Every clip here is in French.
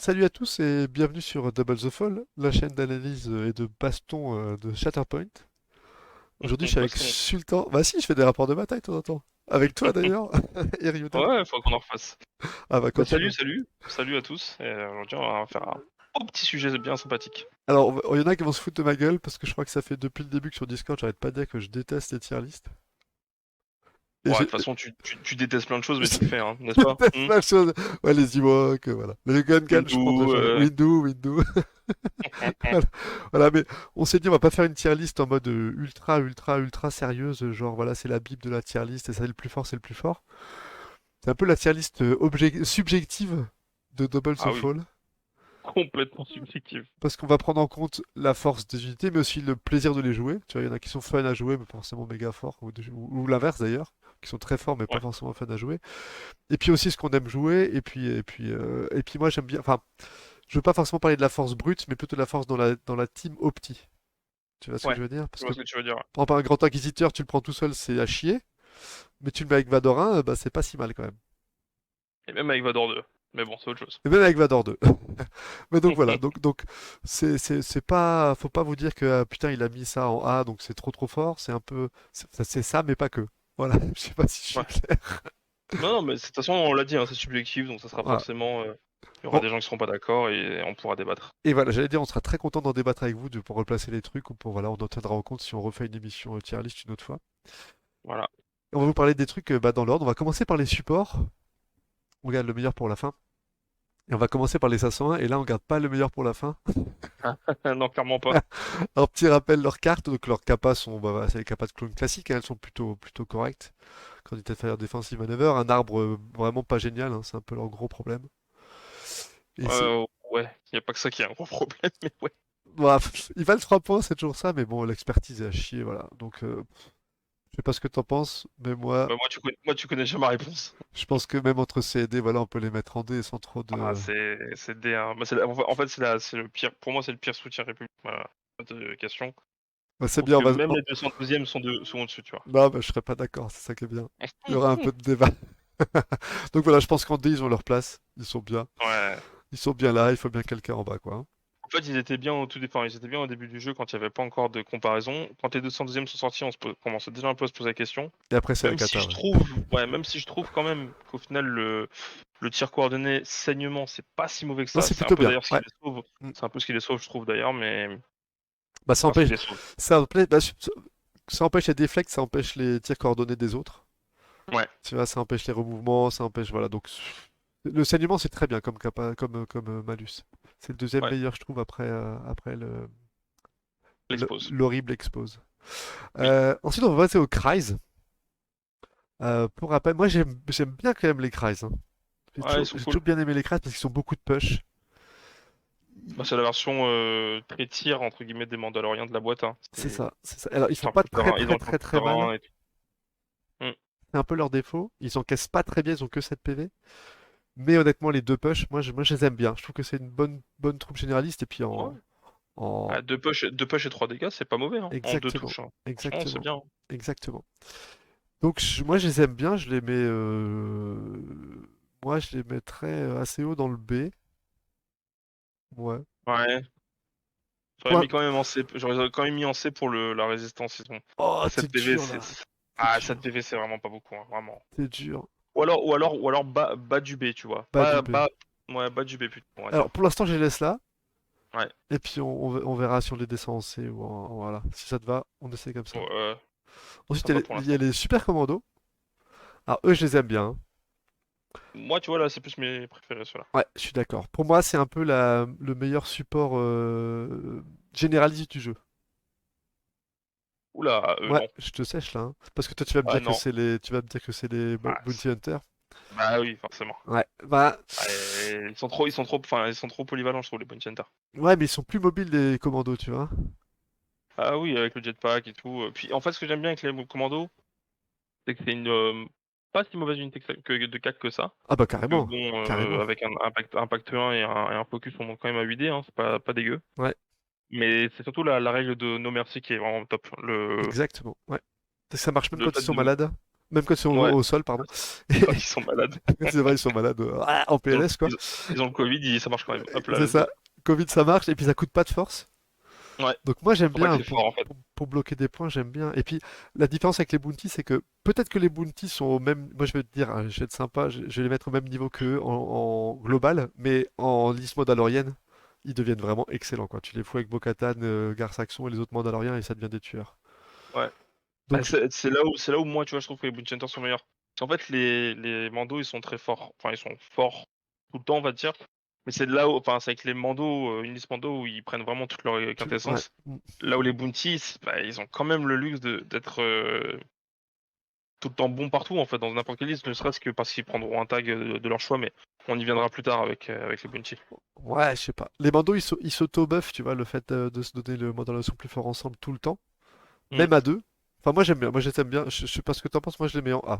Salut à tous et bienvenue sur Double the Fall, la chaîne d'analyse et de baston de Shatterpoint. Aujourd'hui, je suis avec Baston. Sultan. Bah si, je fais des rapports de bataille de temps en temps. Avec toi d'ailleurs, et Ryudan. Ouais, faut qu'on en refasse. Ah bah Bah, quand tu salut, veux. salut. Salut à tous. Et aujourd'hui, on va faire un beau petit sujet bien sympathique. Alors, il y en a qui vont se foutre de ma gueule parce que je crois que ça fait depuis le début que sur Discord, j'arrête pas de dire que je déteste les tier lists. Et Ouais, de j'ai... toute façon, tu détestes plein de choses, mais tu je le fais, hein, n'est-ce pas? déteste la chose. Ouais, les Ewoks, voilà. Les Gungan, je prendrai Windows, jamais. Windu. Voilà. Voilà, mais on s'est dit on va pas faire une tier list en mode ultra sérieuse, genre voilà c'est la bible de la tier list et ça c'est le plus fort, c'est le plus fort. C'est un peu la tier list subjective de Double the Ah oui, Fall, complètement subjectif. parce qu'on va prendre en compte la force des unités, mais aussi le plaisir de les jouer. Tu vois, il y en a qui sont fun à jouer, mais pas forcément méga forts, ou l'inverse d'ailleurs, qui sont très forts, mais pas Ouais. forcément fun à jouer. Et puis aussi ce qu'on aime jouer, et puis moi j'aime bien, enfin, je veux pas forcément parler de la force brute, mais plutôt de la force dans la team opti. Tu vois ce que Ouais, je veux dire? je Parce vois que ce que tu veux dire. prends pas un grand inquisiteur, tu le prends tout seul, c'est à chier. Mais tu le mets avec Vadorin, bah c'est pas si mal quand même. Et même avec Vador 2. Mais bon, c'est autre chose. Et même avec Vador 2. Mais donc voilà, donc c'est pas, faut pas vous dire que putain il a mis ça en A donc c'est trop fort. C'est un peu, c'est ça mais pas que. Voilà, je sais pas si je suis Ouais. clair. Non, non, mais de toute façon, on l'a dit, hein, c'est subjectif, donc ça sera Voilà. forcément. Il y aura Bon, des gens qui seront pas d'accord et on pourra débattre. et voilà, j'allais dire, on sera très content d'en débattre avec vous, pour replacer les trucs ou pour voilà, on en tiendra en compte si on refait une émission tier list une autre fois. Voilà. Et on va vous parler des trucs bah, dans l'ordre. On va commencer par les supports. On garde le meilleur pour la fin. Et on va commencer par les 501. Et là, on garde pas le meilleur pour la fin. Non, clairement pas. Alors, petit rappel, leurs cartes, donc leurs capas sont, bah, voilà, c'est les capas de clone classiques, hein, elles sont plutôt correctes. Candidat de Fire Defensive Maneuver, un arbre vraiment pas génial, hein, c'est un peu leur gros problème. Et c'est, Ouais, il n'y a pas que ça qui est un gros problème, mais ouais. bah, ils valent 3 points, c'est toujours ça, mais bon, l'expertise est à chier, voilà. Donc, je sais pas ce que t'en penses, mais moi, Bah, moi, tu connais déjà ma réponse. je pense que même entre C et D, voilà, on peut les mettre en D sans trop Ah, de. c'est D, hein. Bah, en fait, c'est le pire. Pour moi, c'est le pire soutien République. Voilà. Pas de question. Bah, Je c'est trouve bien, que même les 212e sont au-dessus, tu vois. non, bah, je serais pas d'accord, c'est ça qui est bien. Il y aura un peu de débat. Donc voilà, je pense qu'en D, ils ont leur place, ils sont bien. Ouais. Ils sont bien là, il faut bien quelqu'un en bas, quoi, hein. En fait, ils étaient bien au tout départ. Ils étaient bien au début du jeu quand il n'y avait pas encore de comparaison. Quand les 212e sont sortis, commençait déjà un peu à se poser la question. Et après, c'est la Même si cata, je ouais. trouve, ouais, même si je trouve quand même qu'au final, le tir coordonné saignement, c'est pas si mauvais que Non, ça. c'est C'est un plutôt peu bien, d'ailleurs ce qui ouais. les sauve. Mm. C'est un peu ce qui les sauve, je trouve d'ailleurs, mais Bah, ça enfin, ce qui empêche, les sauve. ça empêche les déflects, ça empêche les tirs coordonnés des autres. Ouais, Tu vois, ça empêche les remouvements, ça empêche, voilà. Donc, le saignement, c'est très bien comme malus. C'est le deuxième ouais, meilleur, je trouve, après l'expose. l'horrible expose. Oui. Ensuite, on va passer aux cries. Pour rappel, moi, j'aime bien quand même les cries, hein. Ouais, ils sont J'ai cool. toujours bien aimé les cries parce qu'ils sont beaucoup de push. Bah, c'est la version très tir entre guillemets des Mandaloriens de la boîte, hein. C'est ça, c'est ça. Alors, ils font Un pas peu de très terrain, ils très ont un peu très de très mal. terrain et tout. Hmm. C'est un peu leur défaut. Ils encaissent pas très bien, ils ont que 7 PV. Mais honnêtement, les deux push, moi je les aime bien. Je trouve que c'est une bonne troupe généraliste. Et puis Ouais. en... Ah, deux push et 3 dégâts, c'est pas mauvais, hein. En deux Exactement, touches, hein. Franchement, c'est exactement, bien, hein. exactement. Donc moi je les aime bien. Je les mets, moi je les mettrais assez haut dans le B. Ouais. Ouais. Pour un- Quand même en C. J'aurais quand même mis en C pour la résistance. Ils ont Oh, t'es 7 PV, dur là. T'es Ah, 7 dur. PV, c'est vraiment pas beaucoup, hein, vraiment. T'es dur. Ou alors bas du B, tu vois. Bas du B. Ouais, bas du B plutôt, on va Alors dire. pour l'instant je les laisse là. Ouais. Et puis on verra si on les descend en C ou voilà. Si ça te va, on essaie comme ça. Bon, Ensuite ça me va pour il y a l'instant. les super commandos. Alors eux je les aime bien, hein. Moi, tu vois, là, c'est plus mes préférés, ceux-là. Ouais, je suis d'accord. Pour moi, c'est un peu le meilleur support généraliste du jeu. Oula, Ouais, non. je te sèche là, hein. Parce que toi, tu vas me Ah, dire que non. tu vas me dire que c'est les Ah, Bounty Hunters. bah oui, forcément. Ouais, bah, Ils sont trop polyvalents, je trouve, les Bounty Hunters. ouais, mais ils sont plus mobiles les commandos, tu vois. Ah oui, avec le jetpack et tout. Puis, en fait, ce que j'aime bien avec les commandos, c'est que c'est une pas si mauvaise unité de CAC que ça. Ah bah Que carrément, bon, carrément. avec un impact 1 et un focus, on monte quand même à 8D, hein, c'est pas dégueu. Ouais, Mais c'est surtout la règle de No Mercy qui est vraiment top. exactement. Ouais. Ça marche même Le quand ils fait sont de. malades. Même quand ils sont Ouais, au sol, pardon. quand ils sont malades. C'est vrai, ils sont malades en Ils ont, PLS, quoi. ils ont- ils ont le Covid, ça marche quand même. Hop là, C'est let's go. ça. Covid, ça marche, et puis ça coûte pas de force. Ouais, Donc moi j'aime faut pas que bien, c'est fort en fait. pour bloquer des points, j'aime bien. Et puis la différence avec les bounties, c'est que peut-être que les bounties sont au même... Moi je vais te dire, hein, je vais être sympa, je vais les mettre au même niveau qu'eux en global, mais en liste mandalorienne, ils deviennent vraiment excellents, quoi. Tu les fous avec Bo-Katan, Gar Saxon et les autres mandaloriens et ça devient des tueurs. Ouais. Bah, Donc c'est là où moi, tu vois, je trouve que les Bounty Hunters sont meilleurs. Parce qu'en fait, les mandos, ils sont très forts. Enfin, ils sont forts tout le temps, on va dire. Mais c'est là où, enfin, c'est avec les mandos, une liste mando où ils prennent vraiment toute leur ouais. quintessence. Là où les bounties, bah, ils ont quand même le luxe d'être tout le temps bons partout, en fait, dans n'importe quelle liste, ne serait-ce que parce qu'ils prendront un tag de leur choix, mais on y viendra plus tard avec les bounties. Ouais, je sais pas. Les bandos, ils s'auto-buffent, tu vois, le fait de se donner le mandalorian plus fort ensemble tout le temps, Hmm. même à deux. Enfin, moi j'aime bien, moi je les aime bien. Je sais pas ce que t'en penses, moi je les mets en A.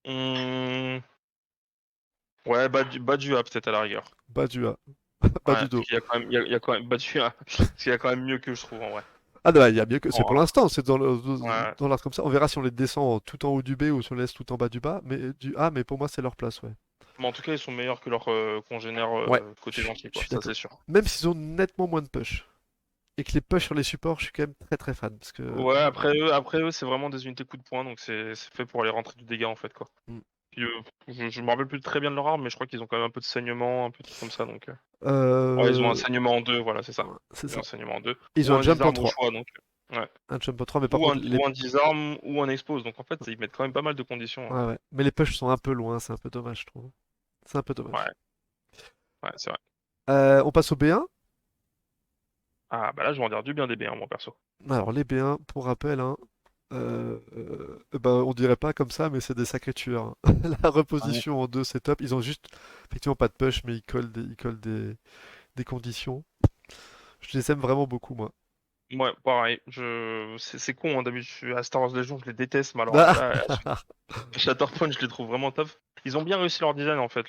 Hmm. Ouais, bas du A, peut-être à la rigueur. Bas du A, bas Ouais, du parce dos. qu'il y a quand même, il y a quand même bas du A. Parce qu'il y a quand même mieux que je trouve, en vrai. Ah non, il y a mieux que. C'est pour En- l'instant, c'est Ouais. dans l'art comme ça. On verra si on les descend tout en haut du B ou si on les laisse tout en bas du bas. Mais du A, mais pour moi, c'est leur place, ouais. Mais en tout cas, ils sont meilleurs que leurs congénères Ouais, côté gentil, je quoi. suis Ça, d'accord. c'est sûr. Même s'ils ont nettement moins de push. Et que les push sur les supports, je suis quand même très très fan. Parce que. Ouais, après eux, c'est vraiment des unités coup de poing, donc c'est fait pour aller rentrer du dégât, en fait, quoi. Hmm. Puis, je me rappelle plus très bien de leur arme, mais je crois qu'ils ont quand même un peu de saignement, un peu de trucs comme ça, donc. Ouais, ils ont un Euh, saignement en deux, voilà, c'est ça. ouais, c'est Ils ont un ça. saignement en deux. Ils Ou ont un un jump en disarme au 3. choix, donc. Ouais. Un jump en 3, mais par Ou un, contre, les. ou un disarme, ou un expose, donc en fait, ils mettent quand même pas mal de conditions, hein. Ouais, ouais. Mais les push sont un peu loin, c'est un peu dommage, je trouve. C'est un peu dommage. Ouais, ouais, c'est vrai. On passe au B1. Ah, bah là, je vais en dire du bien des B, hein, moi, perso. Alors, les B1, pour rappel, hein, ben, on dirait pas comme ça, mais c'est des sacrés tueurs, hein. La Ouais. reposition en 2, c'est top. Ils ont juste, effectivement, pas de push, mais ils collent des conditions. Je les aime vraiment beaucoup, moi. Ouais, pareil. C'est con, hein, d'habitude, à Star Wars Legion, je les déteste, mais alors Ah là, à Shatterpoint, je les trouve vraiment top. Ils ont bien réussi leur design, en fait.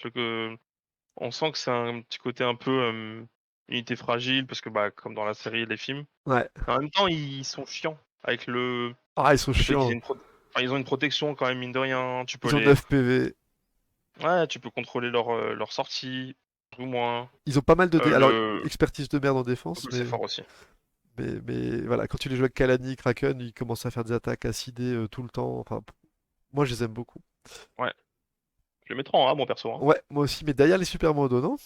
On sent que c'est un petit côté un peu unité fragile, parce que, bah, comme dans la série et les films. Ouais. Mais en même temps, ils sont chiants. Avec Ah, ils sont le fait qu'ils aient chiants. enfin, ils ont une protection, quand même, mine de rien. Ils ont 9 PV. Ouais, tu peux contrôler leur sortie, plus ou moins. Ils ont pas mal de dé. Alors, Le expertise de merde en En défense, plus, c'est fort aussi. mais voilà, quand tu les joues avec Kalani, Kraken, ils commencent à faire des attaques acidées tout le temps. Enfin, moi, je les aime beaucoup. Ouais. Je les mettrai en A, mon perso, hein. Ouais, moi aussi, mais derrière les super modos, non?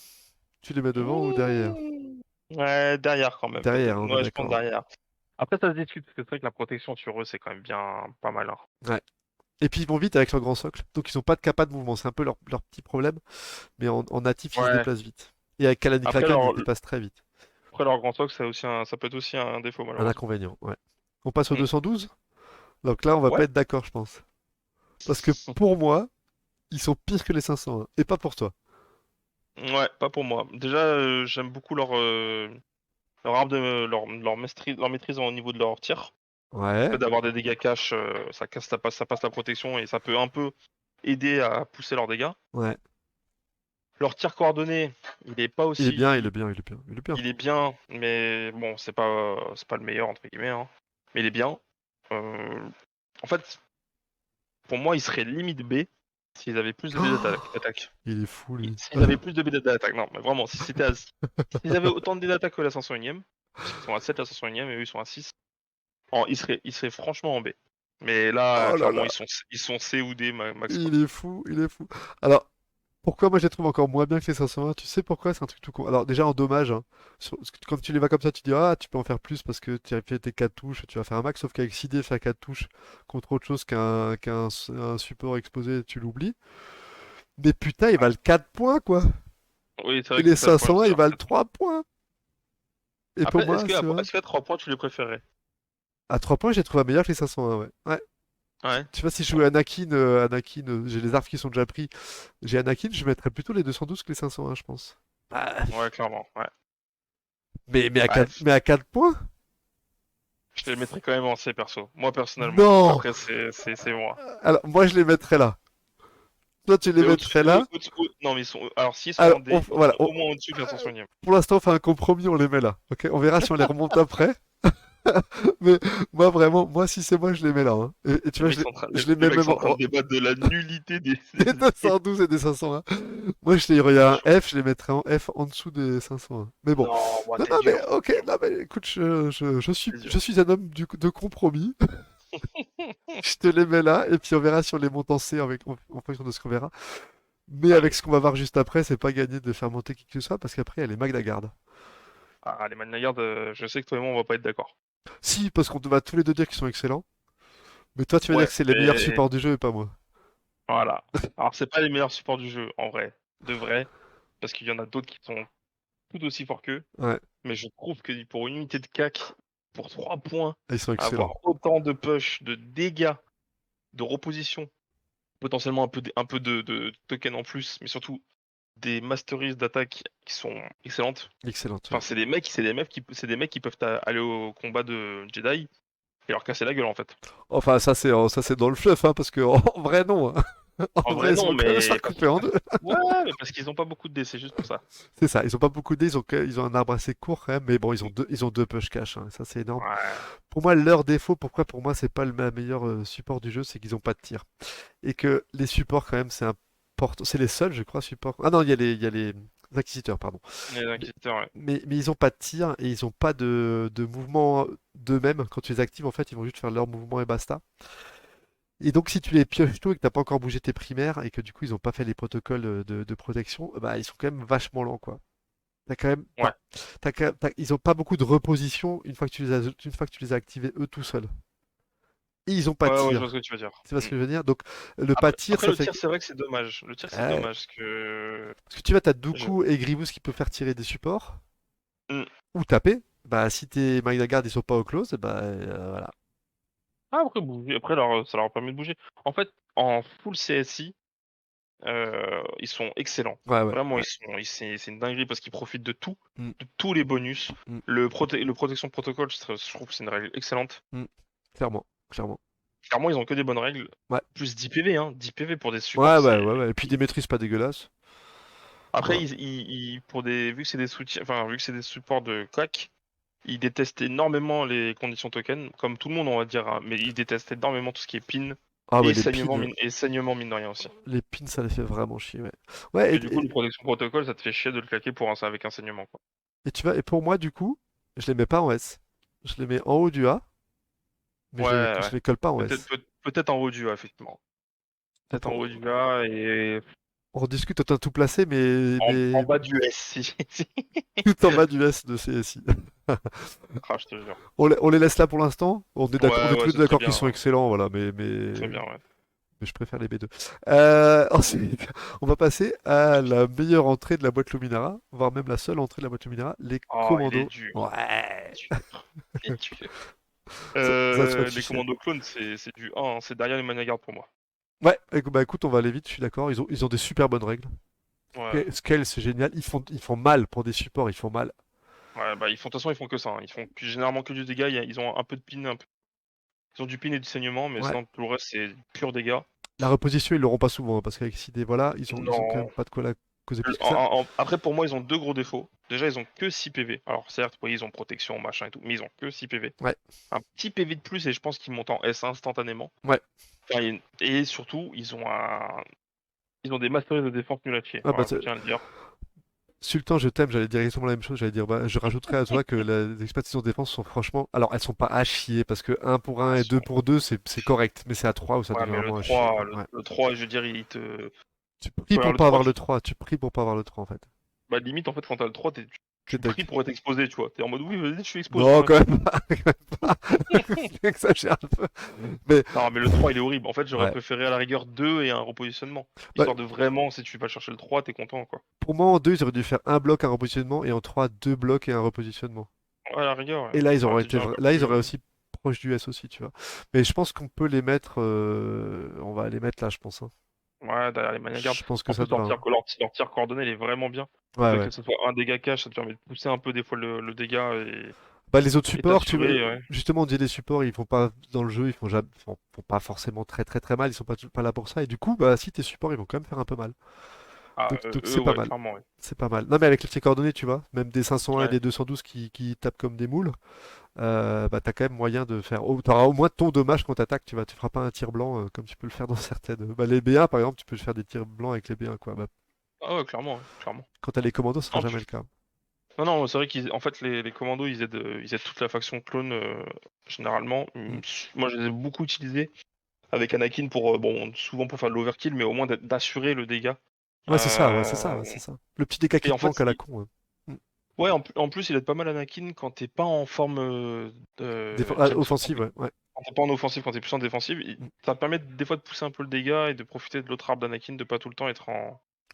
Tu les mets devant ou derrière? Mmh. Ouais, derrière quand même, Derrière, peut-être. hein, on est Ouais, je pense d'accord. derrière. Après, ça se discute, parce que c'est vrai que la protection sur eux, c'est quand même bien pas mal, hein. Ouais. Et puis ils vont vite avec leur grand socle, donc ils ont pas de capa de mouvement, c'est un peu leur petit problème, mais en natif ils se Ouais. déplacent vite. Et avec Kalani Après, Kraken, ils leur, dépassent très vite. après, leur grand socle, ça peut être aussi un défaut, Un malheureusement. inconvénient, ouais. On passe au Mm. 212? Donc là, on va pas Ouais. être d'accord, je pense. Parce que pour moi, ils sont pires que les 501, et pas pour toi. Ouais, pas pour moi. Déjà, j'aime beaucoup leur arme leur maîtrise au niveau de leur tir. Le Ouais, fait d'avoir des dégâts cash, ça passe la protection et ça peut un peu aider à pousser leurs dégâts. ouais. Leur tir coordonné, il est pas Il est bien, il aussi. est bien, il est bien, il est bien. Il est bien, mais bon, c'est pas le meilleur, entre guillemets, hein. Mais il est bien. Euh, En fait, pour moi, il serait limite B s'ils avaient plus de B d'attaque. Il est fou, lui. S'ils avaient plus de B d'attaque, non, mais vraiment, s'ils avaient autant de dés d'attaque que la 501ème, puisqu'ils sont à 7 la 501ème et eux ils sont à 6, ils seraient franchement en B. Mais là, Oh là clairement, là, ils sont C ou D max, quoi. il est fou, il est fou. Alors, pourquoi moi je les trouve encore moins bien que les 501? Tu sais pourquoi? C'est un truc tout con. Alors déjà en dommage, hein, quand tu les vas comme ça, tu dis ah tu peux en faire plus parce que tu as fait tes 4 touches, tu vas faire un max, sauf qu'avec 6D faire 4 touches contre autre chose un support exposé, tu l'oublies. Mais putain, ils valent 4 points quoi. Oui, c'est Et vrai que les c'est ça le problème, 501, c'est ils leur valent 4 points. 3 points. Et pour Après, est-ce moi, que, c'est vrai. est-ce qu'à 3 points, tu les préférais? À 3 points, j'ai trouvé meilleur que les 501, ouais. Ouais. Ouais. Tu vois, si je Ouais, jouais Anakin, j'ai les armes qui sont déjà pris. J'ai Anakin, je mettrais plutôt les 212 que les 501, je pense. Ah, ouais, clairement, ouais. mais à Ouais, 4, mais à 4 points? je les mettrais quand même en C perso. Moi personnellement. Non! Après c'est moi. Alors, moi, je les mettrais là. Toi, tu les Mais au-dessus, mettrais là. non mais ils sont. Alors s'ils sont Alors, en D, ils voilà. sont au moins au-dessus de la 501ème. Pour l'instant, on fait un compromis, on les met là. Ok? On verra si on les remonte après. Mais moi, vraiment, moi, si c'est moi, je les mets là, hein. Et tu vois, je les Les mets mecs même sont en train de en, débattre de la nullité des 212 et des 501. Moi, il y a un F, je les mettrais en F en dessous des 501. Mais bon. Non, moi, Non, t'es non, mais dur, t'es ok, dur, non, mais écoute, t'es je dur. suis un homme de compromis. Je te les mets là, et puis on verra si on les monte en C en fonction de ce qu'on verra. Mais avec Allez. ce qu'on va voir juste après, c'est pas gagné de faire monter qui que ce soit, parce qu'après, il y a les Magdagarde. Ah, les Magnagarde, je sais que toi et moi, on va pas être d'accord. Si, parce qu'on va tous les deux dire qu'ils sont excellents. Mais toi, tu vas dire Ouais, que c'est les meilleurs mais supports du jeu et pas moi. voilà. Alors, c'est pas les meilleurs supports du jeu, en vrai. De vrai. Parce qu'il y en a d'autres qui sont tout aussi forts qu'eux. Ouais, Mais je trouve que pour une unité de CAC, pour 3 points, ils sont excellents. avoir autant de push, de dégâts, de reposition, potentiellement un peu de token en plus, mais surtout des masteries d'attaque qui sont excellentes. Excellente, Enfin, ouais. c'est des mecs qui peuvent aller au combat de Jedi et leur casser la gueule en fait. Enfin, ça c'est dans le fluff, hein, parce que en vrai, non, hein. En En vrai, vrai, ils non, vont quand même se mais faire couper en deux. ouais, mais parce qu'ils ont pas beaucoup de dés, c'est juste pour ça. C'est ça, ils ont pas beaucoup de dés, ils ont un arbre assez court quand même, mais bon, ils ont deux push cash, hein, ça c'est énorme. Ouais, Pour moi, leur défaut, pourquoi pour moi c'est pas le meilleur support du jeu, c'est qu'ils ont pas de tir. Et que les supports quand même, c'est important. C'est les seuls, je crois, supports. Ah non, il y a les inquisiteurs, pardon. les inquisiteurs, ouais. Mais ils ont pas de tir et ils ont pas de mouvement d'eux-mêmes. Quand tu les actives, en fait, ils vont juste faire leur mouvement et basta. Et donc, si tu les pioches tôt et que t'as pas encore bougé tes primaires et que du coup, ils ont pas fait les protocoles de protection, bah, ils sont quand même vachement lents, quoi. T'as quand même, Ouais, ils ont pas beaucoup de reposition une fois que tu les as activés eux tout seuls. Et ils ont pas de ouais, je vois tir. ce que tu veux dire. Tu vois ce Mm. que je veux dire? Donc, le pas de tir, Après, ça le fait. tir, c'est vrai que c'est dommage. Le tir, c'est Ouais. dommage que Parce que tu vois, t'as je... Dooku et Grievous qui peuvent faire tirer des supports Mm. ou taper. Bah, si tes Magna ils sont pas au close, bah voilà. Ah, après, après ça leur permet de bouger. En fait, en full CSI, ils sont excellents. Ouais, ouais, Vraiment, ouais. c'est une dinguerie parce qu'ils profitent Mm, de tous les bonus. mm, Le protection protocole, je trouve que c'est une règle excellente. mm. Clairement, clairement. Clairement, ils ont que des bonnes règles. Ouais. Plus 10 PV, hein. 10 PV pour des Ouais, supports, ouais, c'est... ouais, ouais. Et puis des maîtrises pas dégueulasses. Après, Voilà. pour vu que c'est des soutiens, enfin, vu que c'est des supports de claque, ils détestent énormément les conditions token, comme tout le monde, on va dire, hein, mais ils détestent énormément tout ce qui est pin Ah ouais, et saignement, mine de rien aussi. les pins, ça les fait vraiment chier, ouais. Ouais, Et du coup, le protection protocole, ça te fait chier de le claquer avec un saignement, quoi. et tu vois, et pour moi, du coup, je les mets pas en S. Je les mets en haut du A, mais Ouais, je ouais. les colle pas en S. Peut-être en haut du A, effectivement. Peut-être en Attends, haut du A et on rediscute autant tout placé, en mais bas du S, si. tout en bas du S de CSI. Ah, je te jure. On les laisse là pour l'instant. On est d'accord, on Ouais, est tous ouais, les deux c'est très d'accord qu'ils bien, sont hein. excellents, voilà, Très bien, ouais. mais je préfère les B2. Ensuite, on va passer à la meilleure entrée de la boîte Luminara, voire même la seule entrée de la boîte Luminara, les Oh, il est commandos. dur. Ouais, Dur. Il est dur. that's what she Les said. commandos clones, c'est du 1, hein, c'est derrière les Maniagarde pour moi. Ouais, bah écoute, on va aller vite, je suis d'accord. Ils ont des super bonnes règles. Ouais, Scale, c'est génial. Ils font mal pour des supports, ils font mal. ouais, bah de toute façon ils font que ça, hein. Ils font généralement que du dégât. Ils ont un peu de pin, ils ont du pin et du saignement, mais Ouais. sinon tout le reste c'est pur dégâts. La reposition, ils l'auront pas souvent, hein, parce qu'avec CD, voilà, ils ont quand même Non. pas de quoi la causer plus que ça. Après pour moi ils ont deux gros défauts. Déjà ils ont que 6 PV. Alors certes, oui, ils ont protection, machin et tout, mais ils ont que 6 PV. Ouais, Un petit PV de plus et je pense qu'ils montent en S instantanément. ouais. Enfin, et surtout ils ont des masteries de défense nul à chier. Ah bah, Voilà, je tiens à le dire. Sultan, je t'aime, j'allais dire exactement la même chose. J'allais dire, bah, je rajouterais à toi que les expertises en défense sont franchement. Alors, elles sont pas à chier, parce que un pour Ah, un et 2 pour 2, c'est correct. Mais c'est à 3 où ça ouais, devient mais vraiment à chier, quoi. Ouais. le 3, je veux dire, il te. Tu pries Tu regardes pour le pas 3, avoir le 3. Tu pries pour pas avoir le 3, en fait. bah, limite, en fait, quand t'as le 3, T'es tu pries deck. pour être exposé, tu vois. T'es en mode, oui, vas-y, je suis expose quand Non, même. quand même pas. Quand même pas. Exagère un peu. Mais, Non, mais le 3, il est horrible. En fait, j'aurais ouais. préféré à la rigueur 2 et un repositionnement. Bah, Histoire de vraiment, si tu vas chercher le 3, t'es content, quoi. pour moi, en 2, ils auraient dû faire un bloc, un repositionnement, et en 3, deux blocs et un repositionnement. Ouais, à la rigueur, ouais. Et là, ils Ça aurait auraient été été, déjà un peu là, ils plus. auraient aussi proche du S aussi, tu vois. Mais je pense qu'on peut les mettre. On va les mettre là, je pense, hein. Ouais, derrière les maniagardes. Je pense que En ça plus, te va, hein. leur tir coordonné, il est vraiment bien. Ouais, Le fait ouais. que ce soit un dégât cash, ça te permet de pousser un peu des fois le dégât Bah, les autres et supports, tu vois, t'assurer, ouais. justement, on dit les supports, ils font pas dans le jeu, font pas forcément très très très mal, ils sont pas là pour ça. Et du coup, bah, si tes supports, ils vont quand même faire un peu mal. Ah, Donc eux, c'est pas ouais, mal. clairement, ouais. C'est pas mal. Non, mais avec les pieds coordonnés, tu vois, même des 501 et Ouais. des 212 qui tapent comme des moules, bah, t'as quand même moyen de faire. T'auras au moins ton dommage quand t'attaques, tu vois. Tu feras pas un tir blanc comme tu peux le faire dans certaines. Bah, les B1, par exemple, tu peux faire des tirs blancs avec les B1, quoi. Bah, Ah ouais, clairement, ouais, clairement. quand t'as les commandos, ce sera En jamais plus- le cas. Non, non, c'est vrai qu'en fait, les commandos, ils aident toute la faction clone, généralement. Mm. Moi, je les ai beaucoup utilisés avec Anakin pour, bon, souvent pour faire de l'overkill, mais au moins d'assurer le dégât. Ouais, c'est ça, ouais, c'est ça, Euh, ouais, c'est ça. Le petit dégât qui Et en te manque fait, à la con. Ouais. Mm. ouais, en plus, il aide pas mal Anakin quand t'es pas en forme Offensive, ouais, ouais. quand t'es pas en offensive, quand t'es plus en défensive, Mm. ça te permet des fois de pousser un peu le dégât et de profiter de l'autre arbre d'Anakin, de pas tout le temps être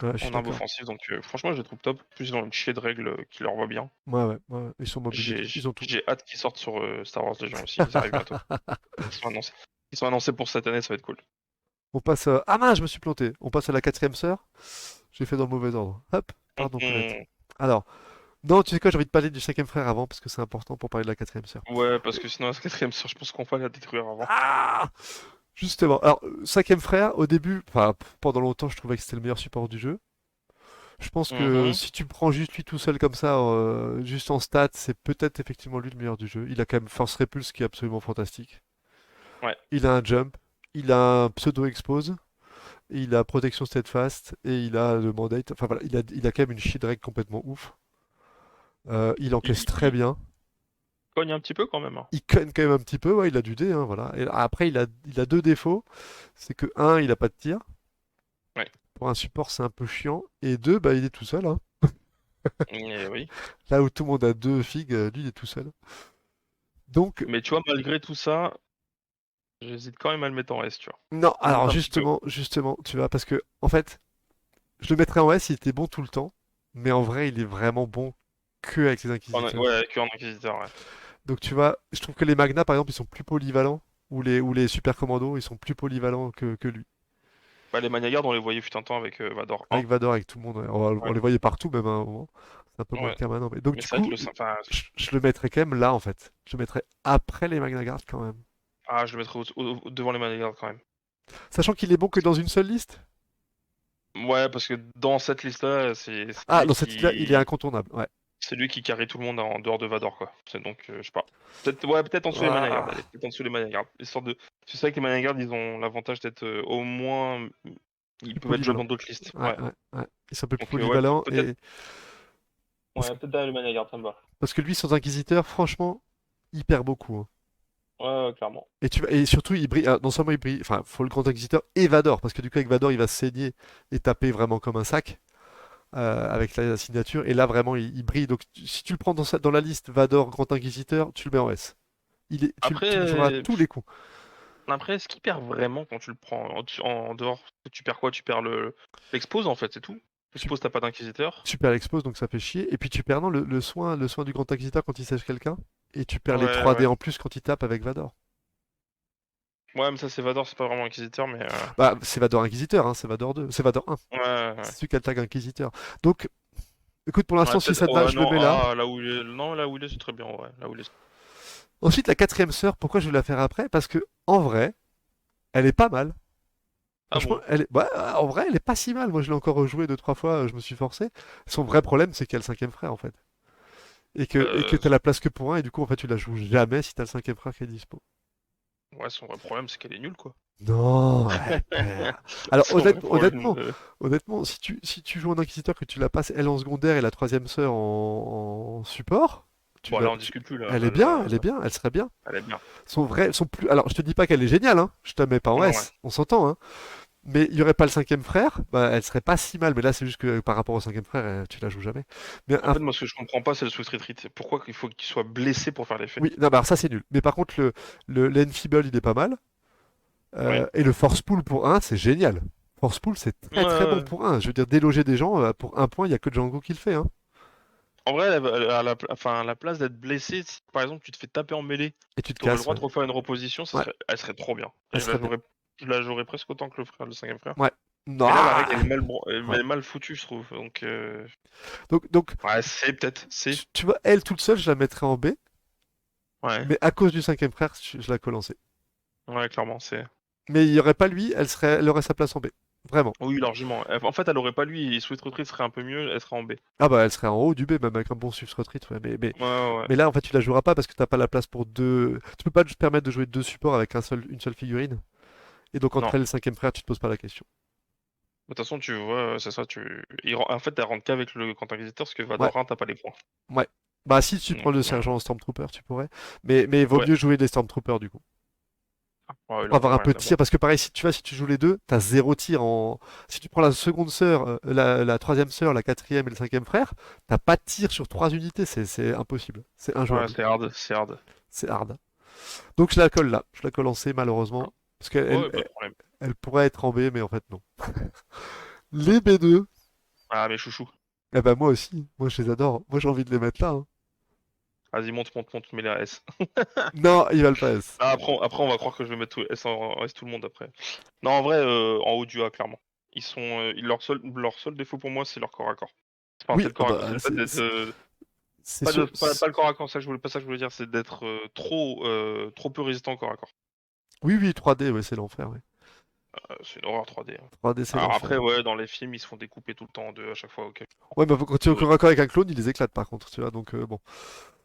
Ouais, je suis en arbre d'accord. offensif. Donc franchement, je les trouve top. En plus, ils ont une chier de règles qui leur va bien. Ouais, ouais, ouais, ouais. Ils sont mobiles, J'ai ils ont tout. j'ai hâte qu'ils sortent sur Star Wars Legion aussi. Ils arrivent bientôt. Ils sont annoncés. Ils sont annoncés pour cette année, ça va être cool. On passe. Ah mince, je me suis planté. On passe à la quatrième sœur. J'ai fait dans le mauvais ordre. Hop, pardon, Colette. Mhm. Alors, non, tu sais quoi, j'ai envie de parler du cinquième frère avant parce que c'est important pour parler de la quatrième sœur. Ouais, parce que sinon, la quatrième sœur, je pense qu'on va la détruire avant. Ah! Justement. Alors, cinquième frère, au début, enfin, pendant longtemps, je trouvais que c'était le meilleur support du jeu. Je pense que Mhm. si tu prends juste lui tout seul comme ça, juste en stats, c'est peut-être effectivement lui le meilleur du jeu. Il a quand même Force Repulse qui est absolument fantastique. Ouais. Il a un jump, il a un pseudo expose, il a protection steadfast et il a le mandate. Enfin voilà, il a quand même une shield reg complètement ouf. Il encaisse très Il bien. cogne un petit peu quand même, hein. Il conne quand même un petit peu, ouais, il a du dé, hein, voilà. Et après, il a deux défauts. C'est que, un, il a pas de tir. Ouais. Pour un support, c'est un peu chiant. Et deux, bah, il est tout seul, hein. Et oui. Là où tout le monde a deux figues, lui, il est tout seul. Donc, Mais tu vois, malgré tout ça, j'hésite quand même à le mettre en S, tu vois. non, J'hésite alors un petit peu. justement, tu vois, parce que, en fait, je le mettrais en S, il était bon tout le temps. Mais en vrai, il est vraiment bon que avec les inquisiteurs. Ouais, que en Inquisiteur, ouais. Donc, tu vois, je trouve que les Magna, par exemple, ils sont plus polyvalents. Ou les super commandos, ils sont plus polyvalents que lui. Bah, les Maniagardes, on les voyait fut un temps avec Vador 1. Avec Vador, avec tout le monde, ouais. On Ouais. les voyait partout, même à un moment. C'est un peu moins le Ouais. cas maintenant. Mais... Donc, Mais du c'est vrai que coup, enfin, je le mettrais quand même là, en fait. Je le mettrais après les Magna Guard, quand même. je le mettrais devant les Maniagardes quand même. Sachant qu'il est bon que dans une seule liste. Ouais, parce que dans cette liste-là, Ah, dans cette liste-là, il est incontournable. Ouais. c'est lui qui carry tout le monde en dehors de Vador, quoi. C'est donc, je sais pas. Peut-être en dessous les Maniagardes, allez. Ah. Peut-être en dessous les Maniagardes. Histoire de. C'est vrai que les Maniagardes, ils ont l'avantage d'être au moins. Ils Plus peuvent être jouables polyvalent. dans d'autres listes. Ouais, Ouais. ouais, ouais. Ils sont un peu plus Donc, ouais, polyvalents. peut-être. Et... Parce, Ouais, peut-être derrière les Maniagardes, ça me va. parce que lui, sans Inquisiteur, franchement, il perd beaucoup, hein. Ouais, ouais, clairement. Et surtout, il brille. Non seulement il brille. Enfin, faut le grand Inquisiteur et Vador. Parce que du coup, avec Vador, il va se saigner et taper vraiment comme un sac. Avec la signature. Et là, vraiment, il brille. Donc, si tu le prends dans la liste Vador, Grand Inquisiteur, tu le mets en S. Tu le joueras à Après, tous les coups. ce qu'il perd vraiment quand tu le prends en dehors, tu perds quoi? Tu perds l'expose en fait, c'est tout. Tu, L'expose, t'as pas d'inquisiteur. tu perds l'expose, donc ça fait chier. Et puis tu perds non, le soin du Grand Inquisiteur quand il sèche quelqu'un. Et tu perds les Ouais, 3D ouais. en plus quand il tape avec Vador. Ouais, mais ça, c'est Vador, c'est pas vraiment inquisiteur, mais. Bah, c'est Vador Inquisiteur, hein, c'est Vador 2. C'est Vador 1. Ouais, ouais, ouais. C'est celui qui a le tag Inquisiteur. Donc, écoute, pour Ouais, l'instant, si peut-être. ça te va, Ouais, je le non, mets là. là où il est. Non, là où il est, c'est très bien, ouais. Là où il est. Ensuite, la quatrième sœur, pourquoi je vais la faire après? Parce que, en vrai, elle est pas mal. Ah Franchement, bon? en vrai, elle est pas si mal. Moi, je l'ai encore rejoué deux, trois fois, je me suis forcé. Son vrai problème, c'est qu'il y a le cinquième frère, en fait. Et que Euh, t'as la place que pour un, et du coup, en fait, tu la joues jamais si t'as le cinquième frère qui est dispo. Ouais, son vrai problème, c'est qu'elle est nulle, quoi. Non, elle perd. Alors, Son vrai problème. honnêtement, si tu joues en Inquisiteur, que tu la passes elle en secondaire et la troisième sœur en support, tu Bon, la, là, on tu- discute plus, là. elle est bien, elle est bien, elle serait bien. Elle est bien. Son plus, alors, je te dis pas qu'elle est géniale, hein. Je te la mets pas en Non, ouais. S, on s'entend, hein. Mais il y aurait pas le cinquième frère, bah, elle serait pas si mal. Mais là, c'est juste que par rapport au cinquième frère, tu la joues jamais. Mais En fait, moi, ce que je comprends pas, c'est le Swift Retreat. Pourquoi il faut qu'il soit blessé pour faire l'effet? oui, non, bah, alors ça c'est nul. Mais par contre, l'Enfeeble, il est pas mal. Ouais. Et le Force Pull pour un, c'est génial. Force Pull, c'est Ouais, très très bon ouais. pour un. Je veux dire, déloger des gens, pour un point, il y a que Django qui le fait, hein. En vrai, elle a enfin, à la place d'être blessée, si par exemple tu te fais taper en mêlée, Et tu te t'aurais le casses, droit ouais. de refaire une reposition, Ouais, elle serait trop bien. elle Et serait bien. je la jouerais presque autant que le cinquième frère. Ouais. Non, Mais là, la règle, ouais. elle est mal foutue, je trouve. Donc, Donc, ouais, c'est peut-être, c'est. tu vois, elle toute seule, je la mettrais en B. Ouais, Mais à cause du cinquième frère, je la colle en C. ouais, clairement, c'est. Mais il y aurait pas lui, elle aurait sa place en B. Vraiment. Oui, largement. En fait, elle aurait pas lui, et Swift Retreat serait un peu mieux, elle serait en B. Ah bah elle serait en haut du B, même avec un bon Swift Retreat, ouais, Ouais, ouais, ouais. mais là en fait tu la joueras pas parce que t'as pas la place pour deux. Tu peux pas te permettre de jouer deux supports avec une seule figurine. Et donc Non. entre elle et le cinquième frère, tu te poses pas la question. De toute façon, tu vois, c'est ça, En fait, elle rentre qu'avec le Grand Inquisiteur, parce que Ouais, Vadorin, t'as pas les points. ouais. Bah si tu prends Donc, le sergent Stormtrooper, tu pourrais. Mais vaut ouais. mieux jouer des Stormtroopers du coup. Ouais, Pour avoir un ouais, peu de tir, d'abord. parce que pareil, si tu joues les deux, t'as zéro tir en. Si tu prends la seconde sœur, la troisième sœur, la quatrième et le cinquième frère, t'as pas de tir sur trois unités, c'est impossible. C'est Ouais, injouable. c'est hard, c'est hard. C'est hard. Donc je la colle là. Je la colle en C malheureusement. Parce Ouais, pas de problème. elle pourrait être en B, mais en fait non. Les B2, Ah, mes chouchous. eh ben moi aussi. Moi je les adore. Moi j'ai envie de les mettre là, hein. Vas-y, monte, mets les S. Non, ils valent pas S. Ah, après, on va croire que je vais mettre S en S tout le monde après. Non, en vrai, en haut du A, clairement. Leur seul défaut pour moi, c'est leur corps à corps. Enfin, c'est Oui, le ah corps à corps. C'est bah, le fait d'être. c'est sûr. Pas le corps à corps, pas ça que je voulais dire, c'est d'être trop peu résistant au corps à corps. Oui, oui, 3D, ouais, c'est l'enfer. Ouais. C'est une horreur 3D, hein. 3D, c'est Alors l'enfer. après, ouais, dans les films, ils se font découper tout le temps en deux à chaque fois, ok. Ouais, mais quand tu es C'est au corps horrible. à corps avec un clone, il les éclate par contre, tu vois. Donc bon,